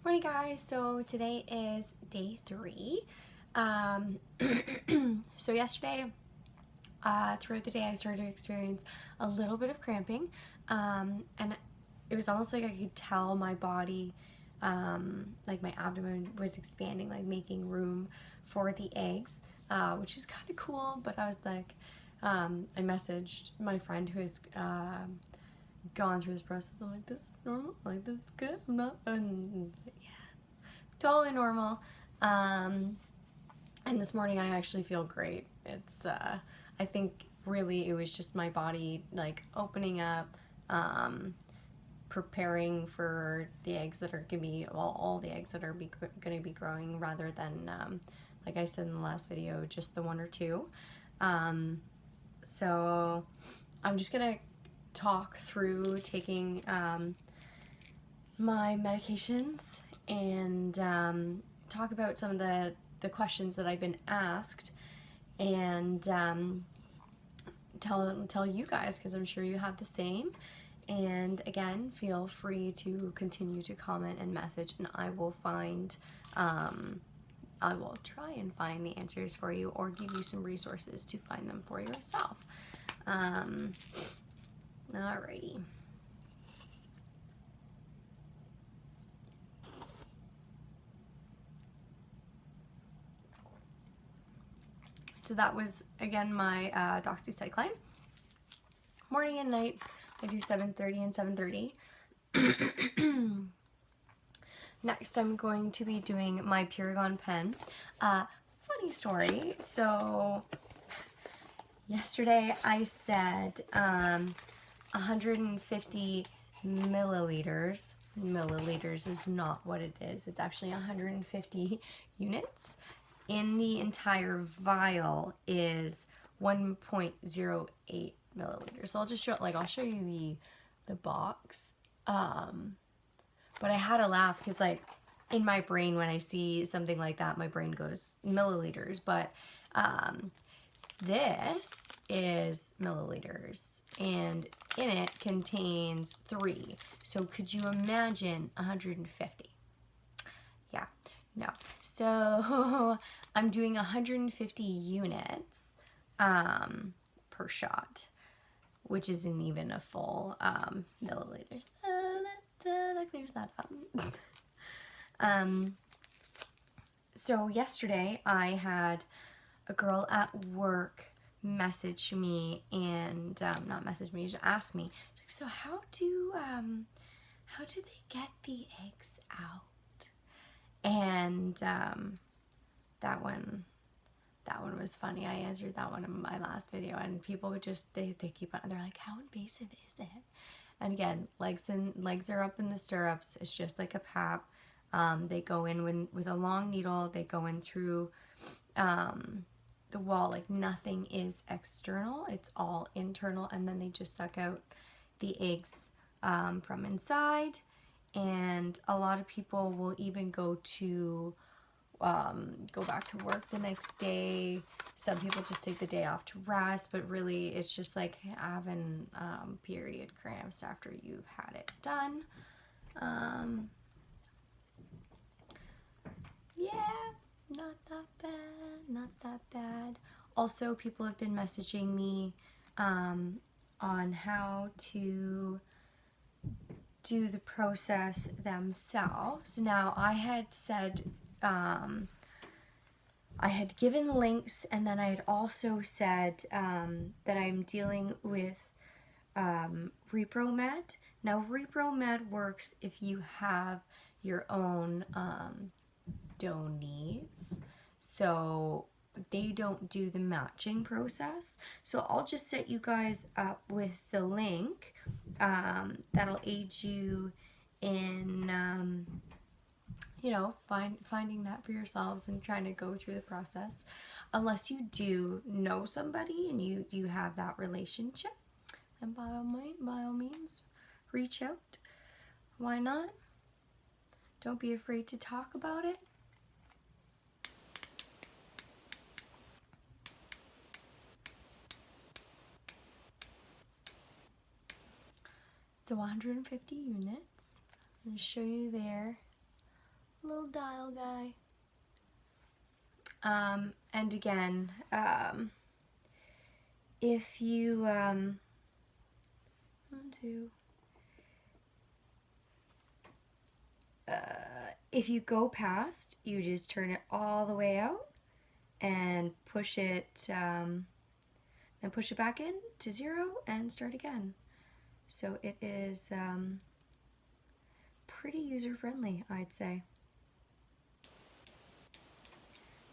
Morning guys, so today is day 3. So yesterday, throughout the day I started to experience a little bit of cramping, and it was almost like I could tell my body, like my abdomen was expanding, like making room for the eggs, which was kind of cool, but I was like, I messaged my friend who has gone through this process. I'm like, this is normal, like this is good, I'm not, and yeah, it's totally normal. And this morning I actually feel great. It's I think really it was just my body like opening up, preparing for the eggs that are gonna be, well, all the eggs that are gonna be growing, rather than like I said in the last video, just the 1 or 2. So I'm just gonna talk through taking my medications and talk about some of the questions that I've been asked, and tell you guys, because I'm sure you have the same. And again, feel free to continue to comment and message, and I will try and find the answers for you, or give you some resources to find them for yourself. Alrighty. So that was, again, my doxycycline. Morning and night, I do 7:30 and 7:30. Next, I'm going to be doing my Puragon pen. Funny story. So yesterday I said 150 milliliters. Milliliters is not what it is. It's actually 150 units. In the entire vial is 1.08 milliliters. So I'll just show, like, I'll show you the box. But I had to laugh because, like, in my brain, when I see something like that, my brain goes milliliters. But this is milliliters, and in it contains 3. So could you imagine 150? Yeah, no. So I'm doing 150 units per shot, which isn't even a full milliliters. That clears that up. So yesterday I had a girl at work message me, and not message me, just ask me, so how do they get the eggs out? And that one was funny. I answered that one in my last video, and people just they keep on, they're like, how invasive is it? And again, legs are up in the stirrups. It's just like a pap. They go in with a long needle. They go in through the wall. Like, nothing is external. It's all internal, and then they just suck out the eggs from inside. And a lot of people will even go back to work the next day. Some people just take the day off to rest, but really it's just like having period cramps after you've had it done. Yeah, not that bad. Also, people have been messaging me on how to do the process themselves. Now, I had said, I had given links, and then I had also said that I'm dealing with ReproMed. Now, ReproMed works if you have your own donees, so they don't do the matching process. So I'll just set you guys up with the link that'll aid you in you know, finding that for yourselves and trying to go through the process. Unless you do know somebody and you have that relationship, then by all means, reach out. Why not? Don't be afraid to talk about it. So 150 units. I'll show you there little dial guy. And again, if you, if you go past, you just turn it all the way out and push it, then push it back in to 0 and start again. So it is pretty user-friendly, I'd say.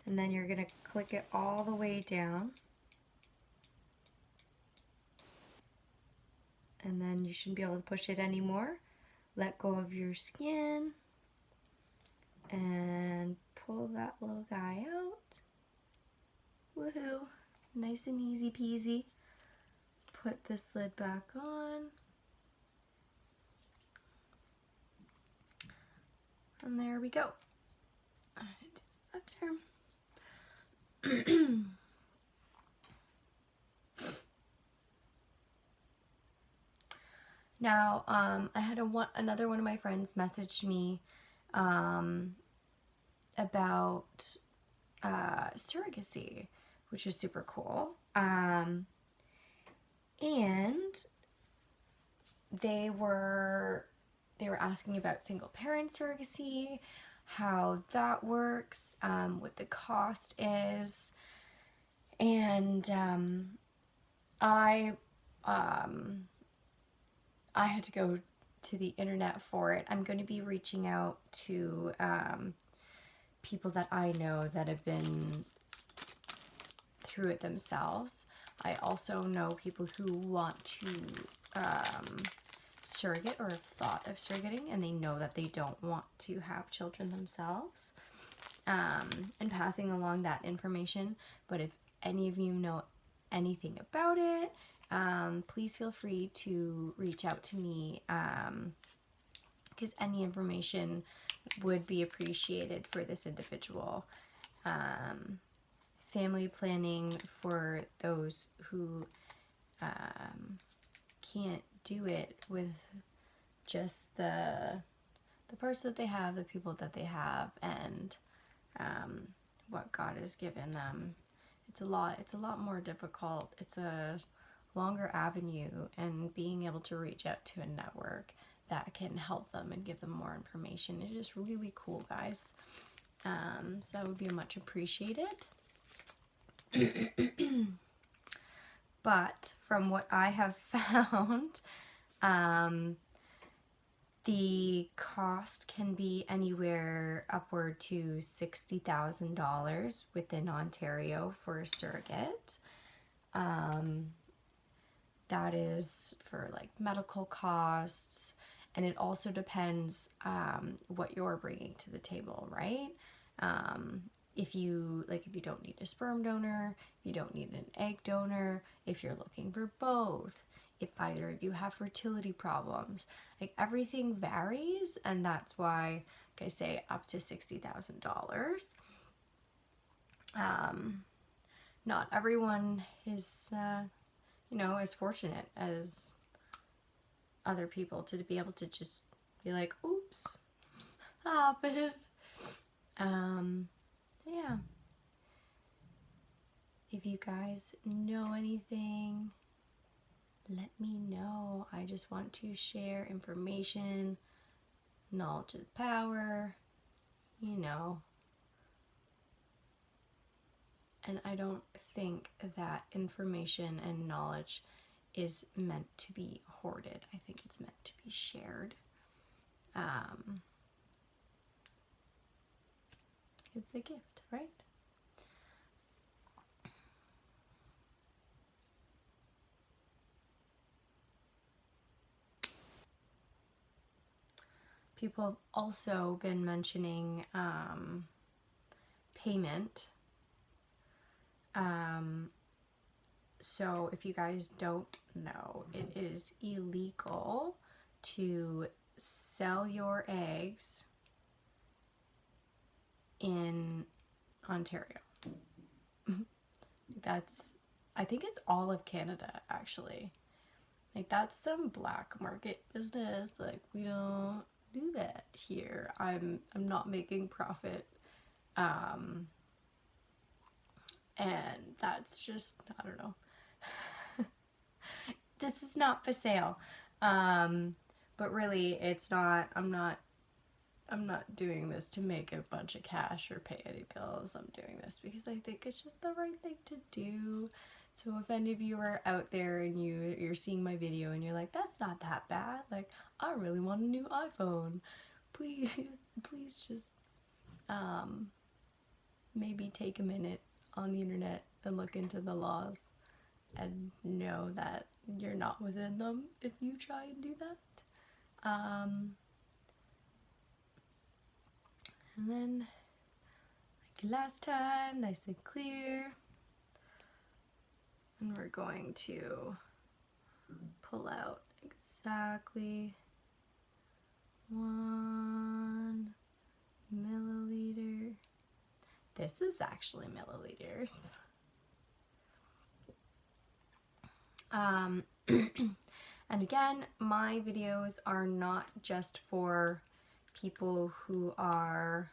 And then you're going to click it all the way down. And then you shouldn't be able to push it anymore. Let go of your skin and pull that little guy out. Woohoo! Nice and easy peasy. Put this lid back on. And there we go. Up there. Now, I had another one of my friends message me about surrogacy, which is super cool. And they were asking about single parent surrogacy, how that works, what the cost is, and I had to go to the internet for it. I'm going to be reaching out to people that I know that have been through it themselves. I also know people who want to surrogate or have thought of surrogating, and they know that they don't want to have children themselves, and passing along that information. But if any of you know anything about it, please feel free to reach out to me, because any information would be appreciated for this individual. Family planning for those who can't do it with just the parts that they have, the people that they have, and what God has given them. It's a lot more difficult. It's a longer avenue, and being able to reach out to a network that can help them and give them more information is just really cool, guys. So that would be much appreciated. But from what I have found, the cost can be anywhere upward to $60,000 within Ontario for a surrogate. That is for like medical costs, and it also depends what you're bringing to the table, right? If you don't need a sperm donor, if you don't need an egg donor, if you're looking for both, if either of you have fertility problems, like everything varies, and that's why, like I say, up to $60,000. Not everyone is, as fortunate as other people to be able to just be like, oops, happened. Yeah. If you guys know anything, let me know. I just want to share information. Knowledge is power, And I don't think that information and knowledge is meant to be hoarded. I think it's meant to be shared. It's a gift, right? People have also been mentioning payment. So if you guys don't know, it is illegal to sell your eggs in Ontario. I think it's all of Canada, actually. Like, that's some black market business. Like, we don't do that. here. I'm not making profit. And that's just, I don't know. This is not for sale. But really it's not, I'm not doing this to make a bunch of cash or pay any bills. I'm doing this because I think it's just the right thing to do. So if any of you are out there and you're seeing my video and you're like, that's not that bad, like, I really want a new iPhone, please just maybe take a minute on the internet and look into the laws and know that you're not within them if you try and do that. And then, like last time, nice and clear. And we're going to pull out exactly 1 milliliter. This is actually milliliters. And again, my videos are not just for people who are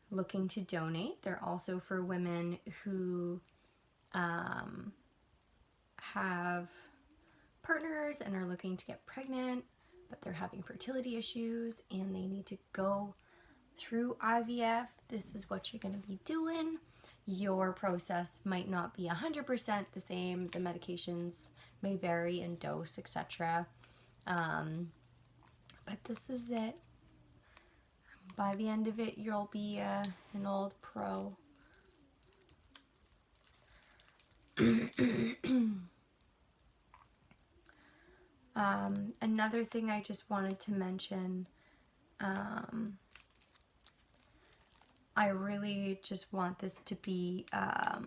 looking to donate. They're also for women who have partners and are looking to get pregnant, but they're having fertility issues and they need to go through IVF. This is what you're going to be doing. Your process might not be 100% the same. The medications may vary in dose, etc. But this is it. By the end of it, you'll be an old pro. Another thing I just wanted to mention, I really just want this to be a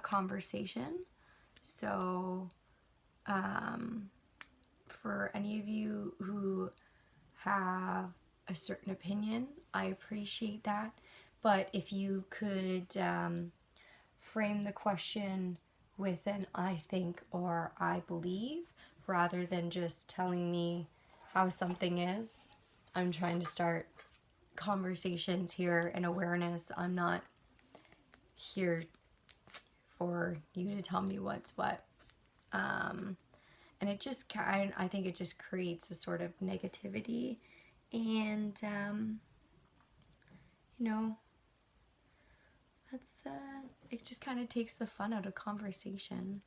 conversation. So for any of you who have a certain opinion, I appreciate that. But if you could frame the question with an I think or I believe, rather than just telling me how something is. I'm trying to start conversations here and awareness. I'm not here for you to tell me what's what. And it just I think it just creates a sort of negativity, and you know, that's it just kind of takes the fun out of conversation.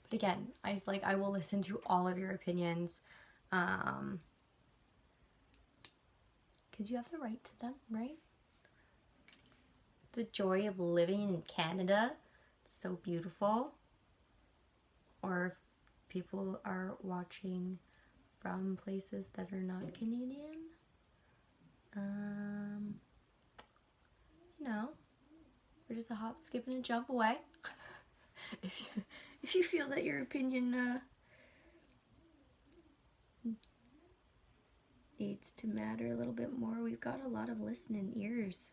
But again, I will listen to all of your opinions, because you have the right to them, right? The joy of living in Canada, it's so beautiful. Or if people are watching from places that are not Canadian, you know, we're just a hop, skip, and a jump away. If you feel that your opinion needs to matter a little bit more, we've got a lot of listening ears.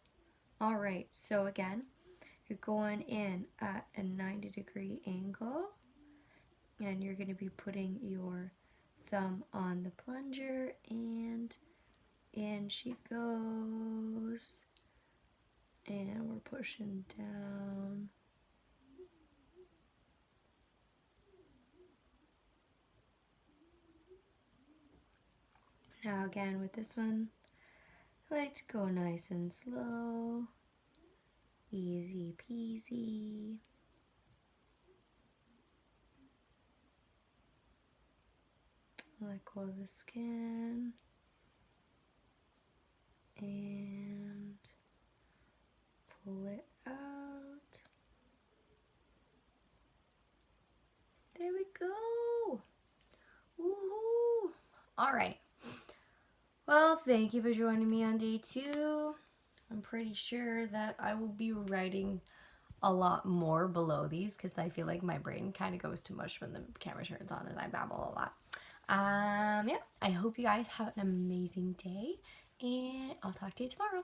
All right, so again, you're going in at a 90-degree angle, and you're going to be putting your thumb on the plunger, and in she goes, and we're pushing down. Now again with this one, I like to go nice and slow, easy peasy. Let go of the skin and pull it out. There we go. Woohoo! All right. Well, thank you for joining me on day 2. I'm pretty sure that I will be writing a lot more below these because I feel like my brain kind of goes to mush when the camera turns on and I babble a lot. Yeah, I hope you guys have an amazing day, and I'll talk to you tomorrow.